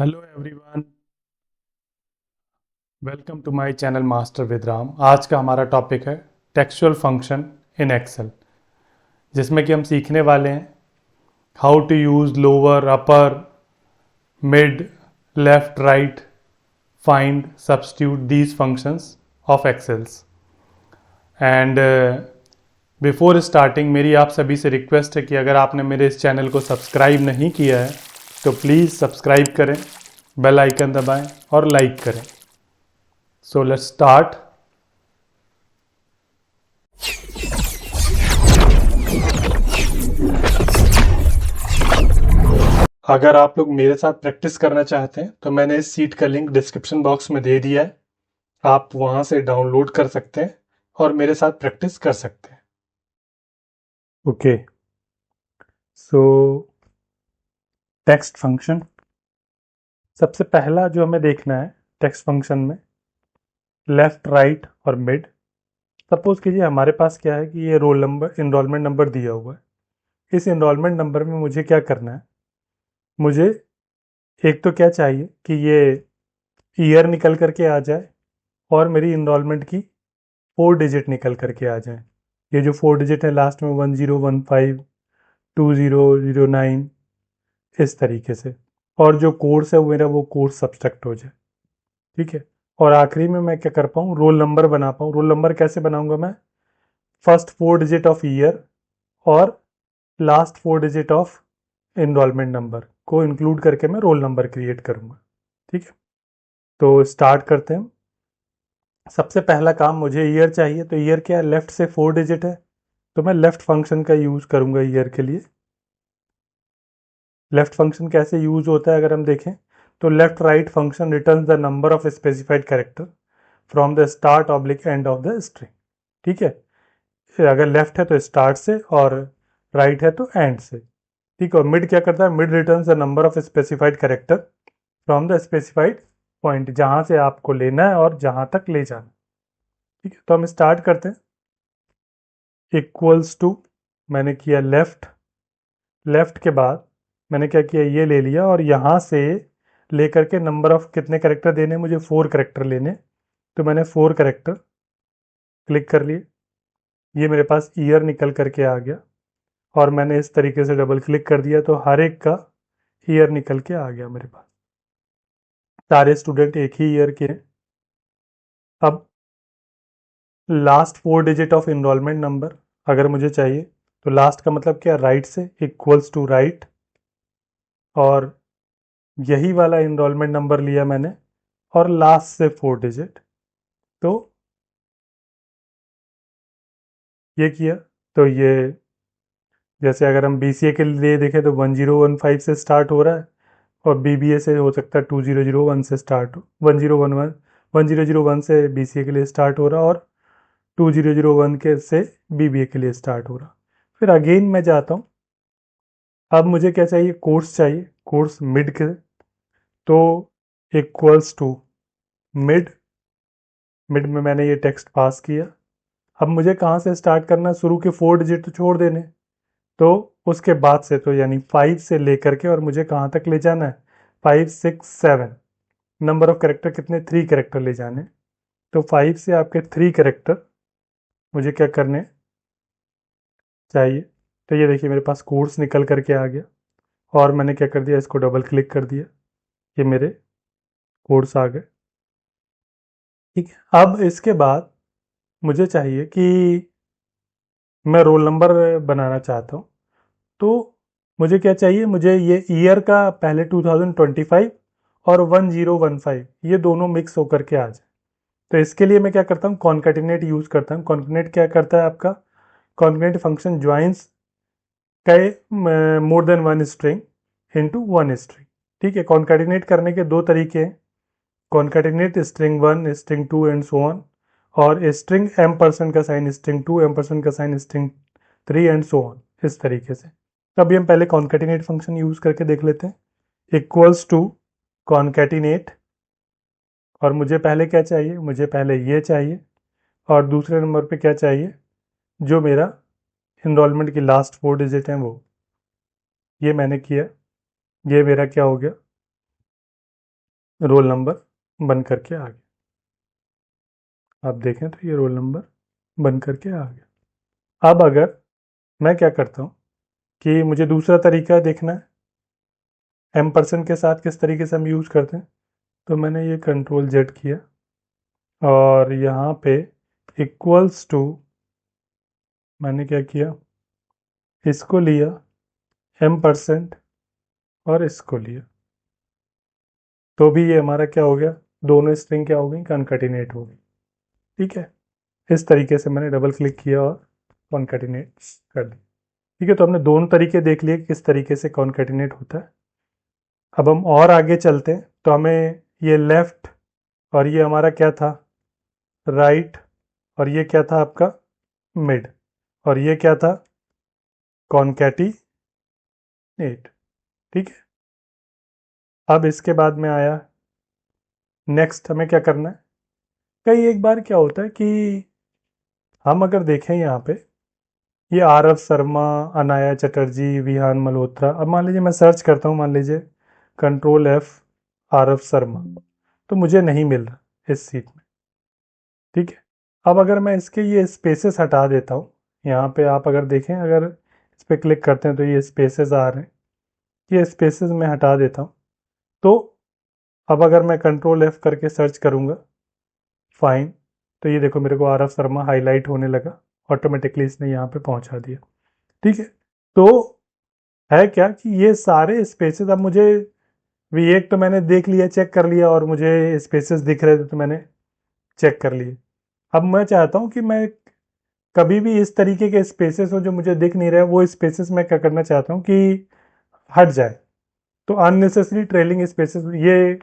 Hello everyone, welcome to my channel master with Ram. आज का हमारा टॉपिक है टेक्सचुअल फंक्शन इन एक्सेल, जिसमें कि हम सीखने वाले हैं how to use lower, upper, mid, left, right, find, substitute these functions of Excels. And before starting मेरी आप सभी से रिक्वेस्ट है कि अगर आपने मेरे इस चैनल को सब्सक्राइब नहीं किया है तो प्लीज़ सब्सक्राइब करें, बेल आइकन दबाएं और लाइक करें। So let's start. अगर आप लोग मेरे साथ प्रैक्टिस करना चाहते हैं तो मैंने इस सीट का लिंक डिस्क्रिप्शन बॉक्स में दे दिया है। आप वहां से डाउनलोड कर सकते हैं और मेरे साथ प्रैक्टिस कर सकते हैं। ओके, सो टेक्स्ट फंक्शन, सबसे पहला जो हमें देखना है टेक्स्ट फंक्शन में, लेफ्ट, राइट और मिड। सपोज कीजिए हमारे पास क्या है कि ये रोल नंबर, इनरोलमेंट नंबर दिया हुआ है। इस इनरोलमेंट नंबर में मुझे क्या करना है, मुझे एक तो क्या चाहिए कि ये ईयर निकल करके आ जाए और मेरी इनरोलमेंट की 4 डिजिट निकल करके आ जाए। ये जो 4 डिजिट है लास्ट में 1015 2009, इस तरीके से। और जो कोर्स है वो मेरा, वो कोर्स सब्सट्रैक्ट हो जाए। ठीक है। और आखिरी में मैं क्या कर पाऊँ, रोल नंबर बना पाऊँ। रोल नंबर कैसे बनाऊंगा मैं, फर्स्ट 4 डिजिट ऑफ ईयर और last 4 digit of enrollment number को इंक्लूड करके मैं रोल नंबर क्रिएट करूंगा। ठीक है, तो स्टार्ट करते हैं। सबसे पहला काम, मुझे ईयर चाहिए, तो ईयर क्या है, लेफ्ट से 4 डिजिट है, तो मैं लेफ्ट फंक्शन का यूज करूंगा ईयर के लिए। लेफ्ट फंक्शन कैसे यूज होता है अगर हम देखें तो, left right function return the number of specified character from the start oblique end of the string. ठीक है, फिर अगर लेफ्ट है तो स्टार्ट से और राइट है तो एंड से। ठीक है, और मिड क्या करता है, mid return the number of specified character from the specified point, जहां से आपको लेना है और जहां तक ले जाना। ठीक है, तो हम स्टार्ट करते हैं। इक्वल्स टू, मैंने किया लेफ्ट। लेफ्ट के बाद मैंने क्या किया, ये ले लिया और यहाँ से लेकर के नंबर ऑफ कितने करेक्टर देने, मुझे 4 करेक्टर लेने, तो मैंने 4 करेक्टर क्लिक कर लिए। ये मेरे पास ईयर निकल करके आ गया और मैंने इस तरीके से डबल क्लिक कर दिया तो हर एक का ईयर निकल के आ गया मेरे पास। सारे स्टूडेंट एक ही ईयर के हैं। अब last 4 digit of enrollment number अगर मुझे चाहिए, तो लास्ट का मतलब क्या, राइट से, इक्वल्स टू राइट, और यही वाला इनरोलमेंट नंबर लिया मैंने और लास्ट से 4 डिजिट, तो ये किया। तो ये, जैसे अगर हम बीसीए के लिए देखें तो 1015 से स्टार्ट हो रहा है और बीबीए से हो सकता है 2001 से स्टार्ट हो, 1001 से बीसीए के लिए स्टार्ट हो रहा और 2001 के से बीबीए के लिए स्टार्ट हो रहा। फिर अगेन मैं जाता हूँ, अब मुझे क्या चाहिए, कोर्स चाहिए, कोर्स मिड के, तो इक्वल्स टू मिड। मिड में मैंने ये टेक्स्ट पास किया। अब मुझे कहाँ से स्टार्ट करना, शुरू के 4 डिजिट तो छोड़ देने, तो उसके बाद से, तो यानी 5 से लेकर के और मुझे कहाँ तक ले जाना है, 5 6 7, नंबर ऑफ कैरेक्टर कितने, 3 कैरेक्टर ले जाने। तो 5 से आपके 3 कैरेक्टर मुझे क्या करने चाहिए। तो ये देखिए मेरे पास कोर्स निकल करके आ गया और मैंने क्या कर दिया, इसको डबल क्लिक कर दिया, ये मेरे कोर्स आ गए। ठीक है, अब इसके बाद मुझे चाहिए कि मैं रोल नंबर बनाना चाहता हूँ, तो मुझे क्या चाहिए, मुझे ये ईयर का पहले 2025 और 1015 ये दोनों मिक्स होकर के आ जाए। तो इसके लिए मैं क्या करता हूँ, कॉन्केटिनेट यूज करता हूँ। कॉन्केटिनेट क्या करता है आपका, कॉन्केटिनेट फंक्शन ज्वाइंस कई more than one string into one string. ठीक है, कॉन्केटिनेट करने के दो तरीके हैं, concatenate string 1 string 2 and so on, और स्ट्रिंग एम परसेंट का साइन स्ट्रिंग 2, एम परसेंट का sign string 3 and so on, इस तरीके से। तो अभी हम पहले कॉन्केटिनेट फंक्शन यूज करके देख लेते हैं। इक्वल्स टू कॉन्केटिनेट, और मुझे पहले क्या चाहिए, मुझे पहले ये चाहिए और दूसरे नंबर पे क्या चाहिए, जो मेरा इनरोलमेंट की लास्ट 4 डिजिट हैं वो। ये मैंने किया, ये मेरा क्या हो गया, रोल नंबर बन करके आ गया। आप देखें तो ये रोल नंबर बन करके आ गया। अब अगर मैं क्या करता हूँ कि मुझे दूसरा तरीका देखना है M% के साथ किस तरीके से हम यूज़ करते हैं, तो मैंने ये कंट्रोल जेड किया और यहाँ पे इक्वल्स टू मैंने क्या किया, इसको लिया M% और इसको लिया, तो भी ये हमारा क्या हो गया, दोनों स्ट्रिंग क्या हो गई, कॉन्कैटिनेट हो गई। ठीक है, इस तरीके से मैंने डबल क्लिक किया और कॉन्कैटिनेट कर दिया। ठीक है, तो हमने दोनों तरीके देख लिए किस तरीके से कॉन्कैटिनेट होता है। अब हम और आगे चलते हैं, तो हमें ये लेफ्ट और ये हमारा क्या था, राइट, और ये क्या था आपका मिड, और ये क्या था, कॉन्कैटिनेट। ठीक है, अब इसके बाद में आया नेक्स्ट, हमें क्या करना है। कई एक बार क्या होता है कि हम अगर देखें यहाँ पे, ये आरव शर्मा, अनाया चटर्जी, विहान मल्होत्रा, अब मान लीजिए मैं सर्च करता हूँ, मान लीजिए कंट्रोल F आरव शर्मा, तो मुझे नहीं मिल रहा इस सीट में। ठीक है, अब अगर मैं इसके ये स्पेसेस हटा देता हूँ, यहाँ पे आप अगर देखें, अगर इस पर क्लिक करते हैं तो ये स्पेसेस आ रहे हैं, ये स्पेसेस मैं हटा देता हूँ, तो अब अगर मैं कंट्रोल F करके सर्च करूँगा, फाइन, तो ये देखो मेरे को आरव शर्मा हाईलाइट होने लगा, ऑटोमेटिकली इसने यहाँ पे पहुँचा दिया। ठीक है, तो है क्या कि ये सारे स्पेसेस अब मुझे भी, एक तो मैंने देख लिया, चेक कर लिया, और मुझे स्पेसेस दिख रहे थे तो मैंने चेक कर लिए। अब मैं चाहता हूँ कि मैं कभी भी इस तरीके के स्पेसेस हो जो मुझे दिख नहीं रहे, वो स्पेसेस मैं क्या करना चाहता हूँ कि हट जाए। तो अननेसेसरी ट्रेलिंग स्पेसेस, ये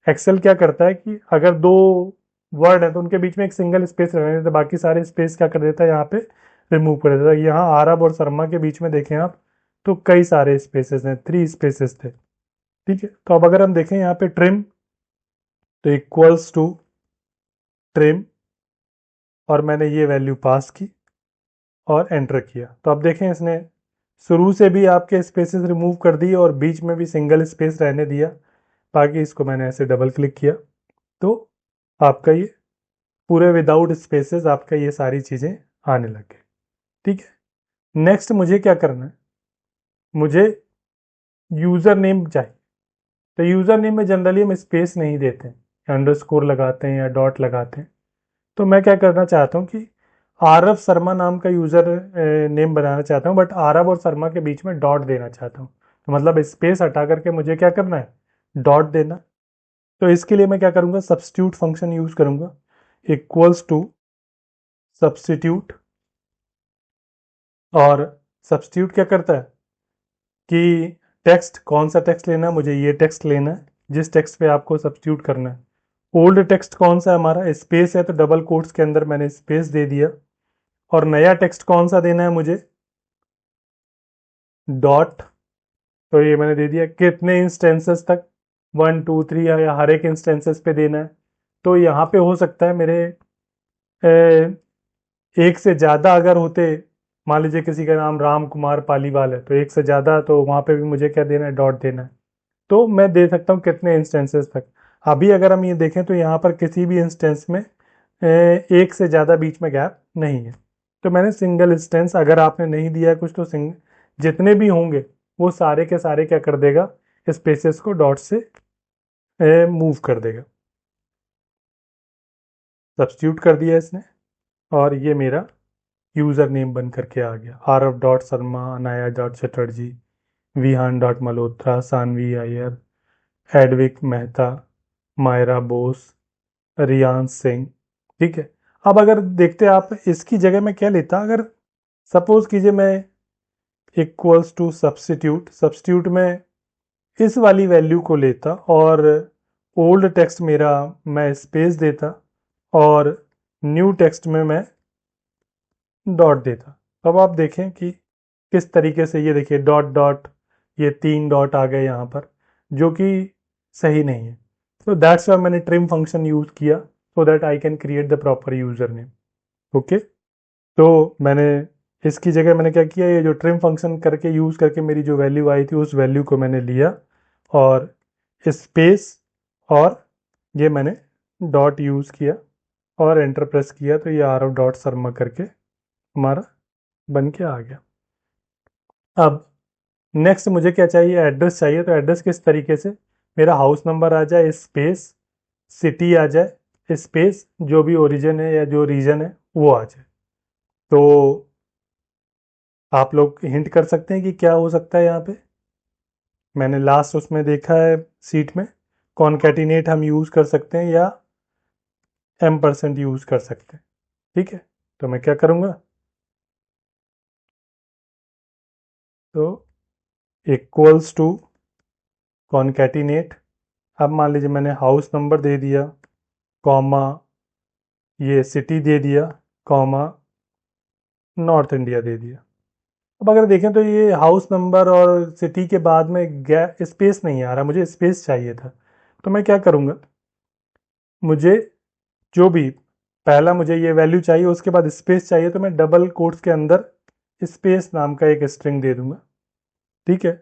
एक्सेल क्या करता है कि अगर दो वर्ड है तो उनके बीच में एक सिंगल स्पेस रहने देता है, बाकी सारे स्पेस क्या कर देता है, यहाँ पे रिमूव कर देता है। यहाँ आरब और शर्मा के बीच में देखें आप, तो कई सारे स्पेसेस हैं, 3 स्पेसेस थे। ठीक है, तो अब अगर हम देखें यहाँ पे ट्रिम, तो इक्वल्स टू ट्रिम, और मैंने ये वैल्यू पास की और एंटर किया, तो अब देखें इसने शुरू से भी आपके स्पेसेस रिमूव कर दिए और बीच में भी सिंगल स्पेस रहने दिया। बाकी इसको मैंने ऐसे डबल क्लिक किया, तो आपका ये पूरे विदाउट स्पेसेस आपका ये सारी चीज़ें आने लग गई। ठीक है, नेक्स्ट मुझे क्या करना है, मुझे यूज़र नेम चाहिए। तो यूज़र नेम में जनरली हम स्पेस नहीं देते हैं, अंडरस्कोर लगाते हैं या डॉट लगाते हैं। तो मैं क्या करना चाहता हूँ कि आरव शर्मा नाम का यूज़र नेम बनाना चाहता हूँ, बट आरव और शर्मा के बीच में डॉट देना चाहता हूँ। तो मतलब स्पेस हटा करके मुझे क्या करना है, डॉट देना। तो इसके लिए मैं क्या करूँगा, सब्स्टिट्यूट फंक्शन यूज़ करूँगा, इक्वल्स टू सब्स्टिट्यूट, और सब्स्टिट्यूट क्या करता है कि टेक्स्ट, कौन सा टेक्स्ट लेना है, मुझे ये टेक्स्ट लेना है जिस टेक्स्ट पे आपको सब्स्टिट्यूट करना है। ओल्ड टेक्स्ट कौन सा है हमारा, स्पेस है, तो डबल कोट्स के अंदर मैंने स्पेस दे दिया। और नया टेक्स्ट कौन सा देना है मुझे, डॉट, तो ये मैंने दे दिया। कितने इंस्टेंसेस तक, 1 2 3, या हर एक इंस्टेंसेस पे देना है। तो यहाँ पे हो सकता है मेरे एक से ज़्यादा अगर होते, मान लीजिए किसी का नाम राम कुमार पालीवाल है, तो एक से ज़्यादा, तो वहाँ पे भी मुझे क्या देना है, डॉट देना है। तो मैं दे सकता हूँ कितने इंस्टेंसेस तक। अभी अगर हम ये देखें तो यहाँ पर किसी भी इंस्टेंस में एक से ज़्यादा बीच में गैप नहीं है। तो मैंने सिंगल इंस्टेंस, अगर आपने नहीं दिया है कुछ, तो जितने भी होंगे वो सारे के सारे क्या कर देगा, स्पेसेस को डॉट से मूव कर देगा। सब्स्टिट्यूट कर दिया इसने, और ये मेरा यूज़र नेम बन करके आ गया, Aarav dot Sharma, Anaya dot Chatterjee, Vihaan dot Malhotra, Saanvi Iyer, Advik Mehta, Myra Bose, Riyan Singh. ठीक है, अब अगर देखते आप इसकी जगह में क्या लेता, अगर सपोज कीजिए मैं इक्वल्स टू सब्स्टिट्यूट, सब्स्टिट्यूट में इस वाली वैल्यू को लेता और ओल्ड टेक्स्ट मेरा मैं स्पेस देता, और न्यू टेक्स्ट में मैं डॉट देता। अब आप देखें कि किस तरीके से, ये देखिए डॉट डॉट, ये 3 डॉट आ गए यहाँ पर, जो कि सही नहीं है। तो दैट्स वाई मैंने ट्रिम फंक्शन यूज़ किया, so that I can create the proper user name. Okay, तो मैंने इसकी जगह मैंने क्या किया, ये जो ट्रिम फंक्शन करके यूज़ करके मेरी जो वैल्यू आई थी, उस वैल्यू को मैंने लिया और स्पेस और ये मैंने डॉट यूज़ किया और एंटर प्रेस किया तो ये आरव डॉट शर्मा करके हमारा बन के आ गया। अब नेक्स्ट मुझे क्या चाहिए, एड्रेस चाहिए। तो एड्रेस किस तरीके से, मेरा हाउस नंबर आ जाए स्पेस सिटी आ जाए स्पेस जो भी ओरिजिन है या जो रीजन है वो आ जाए। तो आप लोग हिंट कर सकते हैं कि क्या हो सकता है यहाँ पे। मैंने लास्ट उसमें देखा है सीट में कॉन्कैटिनेट हम यूज़ कर सकते हैं या M% यूज़ कर सकते हैं। ठीक है, तो मैं क्या करूँगा, तो इक्वल्स टू कॉन्कैटिनेट। अब मान लीजिए मैंने हाउस नंबर दे दिया, कॉमा ये सिटी दे दिया, कॉमा नॉर्थ इंडिया दे दिया। अब अगर देखें तो ये हाउस नंबर और सिटी के बाद में स्पेस नहीं आ रहा, मुझे स्पेस चाहिए था। तो मैं क्या करूँगा, मुझे जो भी पहला मुझे ये वैल्यू चाहिए उसके बाद स्पेस चाहिए, तो मैं डबल कोट्स के अंदर स्पेस नाम का एक स्ट्रिंग दे दूंगा। ठीक है,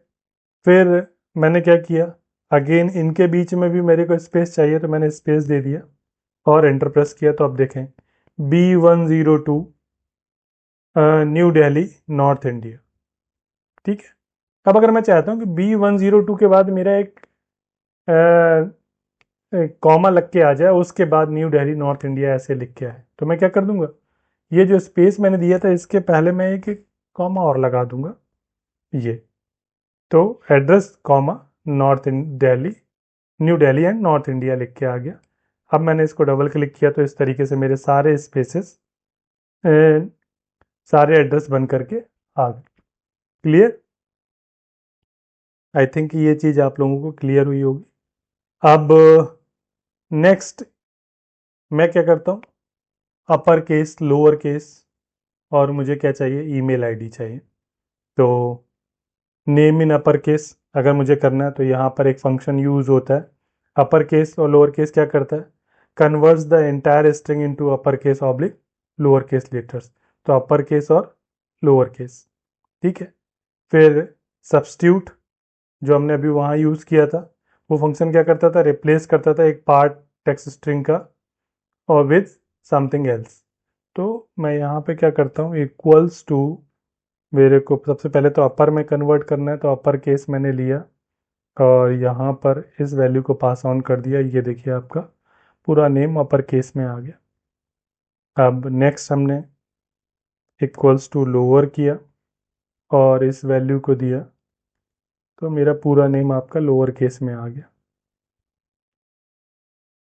फिर मैंने क्या किया, अगेन इनके बीच में भी मेरे को स्पेस चाहिए तो मैंने स्पेस दे दिया और एंटर प्रेस किया। तो अब देखें B102 new Delhi north India. ठीक है, अब अगर मैं चाहता हूँ कि B102 के बाद मेरा एक कॉमा लग के आ जाए, उसके बाद न्यू दिल्ली नॉर्थ इंडिया ऐसे लिख के आए, तो मैं क्या कर दूंगा, ये जो स्पेस मैंने दिया था इसके पहले मैं एक कॉमा और लगा दूंगा ये। तो address comma north Delhi new Delhi and north India लिख के आ गया। अब मैंने इसको डबल क्लिक किया तो इस तरीके से मेरे सारे स्पेसेस सारे एड्रेस बन करके आ गए। क्लियर, आई थिंक ये चीज़ आप लोगों को क्लियर हुई होगी। अब नेक्स्ट मैं क्या करता हूँ, अपर केस लोअर केस और मुझे क्या चाहिए, ईमेल आईडी चाहिए। तो नेम इन अपर केस अगर मुझे करना है तो यहाँ पर एक फंक्शन यूज होता है। अपर केस और लोअर केस क्या करता है, converts the entire string into upper case oblique lower case letters. तो अपर केस और लोअर केस। ठीक है, फिर सब्स्टिट्यूट जो हमने अभी वहाँ यूज़ किया था, वो फंक्शन क्या करता था, रिप्लेस करता था एक पार्ट टेक्स्ट स्ट्रिंग का और विद समथिंग एल्स। तो मैं यहाँ पे क्या करता हूँ, इक्वल्स टू, मेरे को सबसे पहले तो अपर में कन्वर्ट करना है तो अपर केस मैंने लिया और यहाँ पर इस वैल्यू को पास ऑन कर दिया। ये देखिए आपका पूरा नेम अपर केस में आ गया। अब नेक्स्ट हमने इक्वल्स टू लोअर किया और इस वैल्यू को दिया तो मेरा पूरा नेम आपका लोअर केस में आ गया।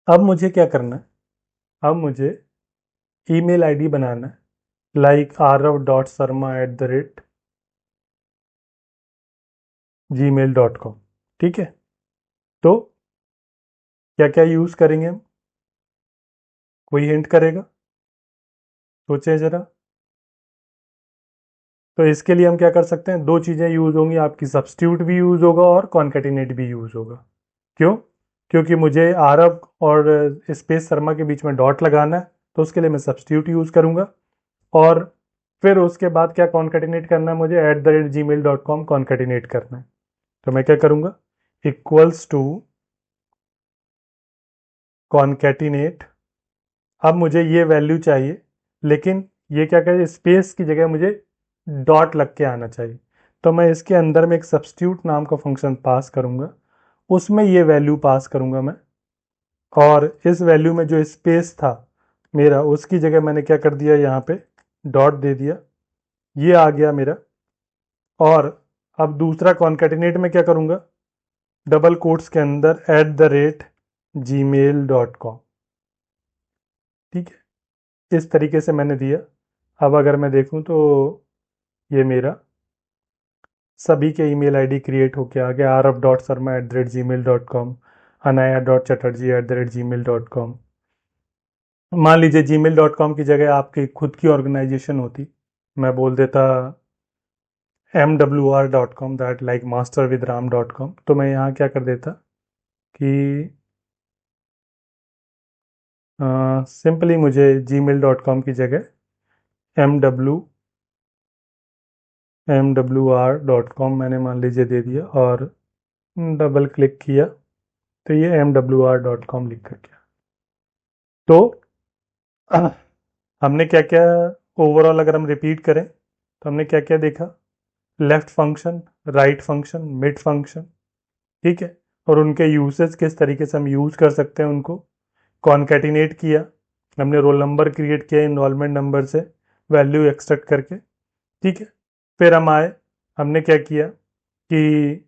अब मुझे क्या करना है, अब मुझे ईमेल आईडी बनाना है, लाइक arav.sarma@gmail.com। ठीक है, तो क्या क्या यूज़ करेंगे हम, कोई हिंट करेगा, सोचें ज़रा। तो इसके लिए हम क्या कर सकते हैं, दो चीज़ें यूज़ होंगी आपकी, सब्स्टिट्यूट भी यूज़ होगा और कॉन्केटिनेट भी यूज़ होगा। क्यों, क्योंकि मुझे आरव और स्पेस शर्मा के बीच में डॉट लगाना है तो उसके लिए मैं सब्स्टिट्यूट यूज़ करूँगा। और फिर उसके बाद क्या कॉन्केटिनेट करना है, मुझे @gmail.com कॉन्केटिनेट करना है। तो मैं क्या करूँगा, इक्वल्स टू कॉन्केटिनेट। अब मुझे ये वैल्यू चाहिए लेकिन ये क्या कहे, स्पेस की जगह मुझे डॉट लग के आना चाहिए। तो मैं इसके अंदर में एक सब्स्टिट्यूट नाम का फंक्शन पास करूँगा, उसमें ये वैल्यू पास करूँगा मैं। और इस वैल्यू में जो स्पेस था मेरा उसकी जगह मैंने क्या कर दिया, यहाँ पे डॉट दे दिया, ये आ गया मेरा। और अब दूसरा कॉन्केटिनेट में क्या करूँगा, डबल कोट्स के अंदर @gmail.com। ठीक है, इस तरीके से मैंने दिया। अब अगर मैं देखूं तो ये मेरा सभी के ईमेल आईडी क्रिएट होके आ गया, arav.sarma@gmail.com, anaya.chatterjee@gmail.com। मान लीजिए gmail.com की जगह आपकी खुद की ऑर्गेनाइजेशन होती, मैं बोल देता mwr.com, दैट लाइक masterwithram.com। तो मैं यहाँ क्या कर देता कि सिंपली मुझे gmail.com की जगह mwr.com मैंने मान लीजिए दे दिया और डबल क्लिक किया तो ये mwr.com लिख कर किया। तो हमने क्या क्या ओवरऑल अगर हम रिपीट करें तो हमने क्या क्या देखा, left function, right function, mid function, ठीक है, और उनके यूसेज किस तरीके से हम यूज कर सकते हैं उनको, कॉन्कैटिनेट किया, हमने रोल नंबर क्रिएट किया इनरोलमेंट नंबर से वैल्यू एक्सट्रैक्ट करके, ठीक है। फिर हम आए, हमने क्या किया कि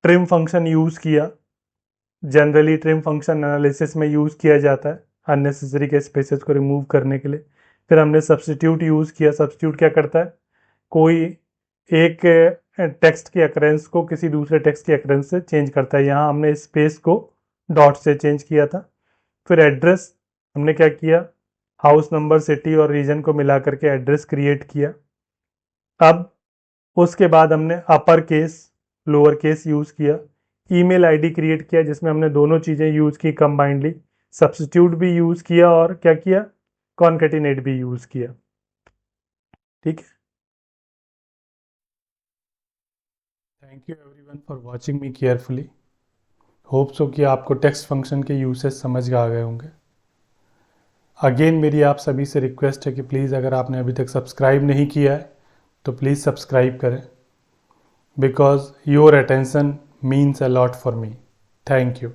ट्रिम फंक्शन यूज़ किया, जनरली ट्रिम फंक्शन एनालिसिस में यूज़ किया जाता है अननेसेसरी के स्पेसेस को रिमूव करने के लिए। फिर हमने सब्स्टिट्यूट यूज़ किया, सब्स्टिट्यूट क्या करता है, कोई एक टेक्स्ट की अकरेंस को किसी दूसरे टेक्स्ट की अकरेंस से चेंज करता है, यहाँ हमने स्पेस को डॉट से चेंज किया था। फिर एड्रेस हमने क्या किया, हाउस नंबर, सिटी और रीजन को मिला करके एड्रेस क्रिएट किया। अब उसके बाद हमने upper case lower case use किया, ईमेल आईडी क्रिएट किया जिसमें हमने दोनों चीज़ें यूज़ की कंबाइंडली, सब्स्टिट्यूट भी यूज़ किया और क्या किया, कॉन्कैटिनेट भी यूज़ किया, ठीक है। Thank you everyone for watching me carefully. Hope so कि आपको टेक्स्ट फंक्शन के यूसेज समझ आ गए होंगे। अगेन मेरी आप सभी से रिक्वेस्ट है कि प्लीज़ अगर आपने अभी तक सब्सक्राइब नहीं किया है तो प्लीज़ सब्सक्राइब करें, because your attention means a lot for me. Thank you.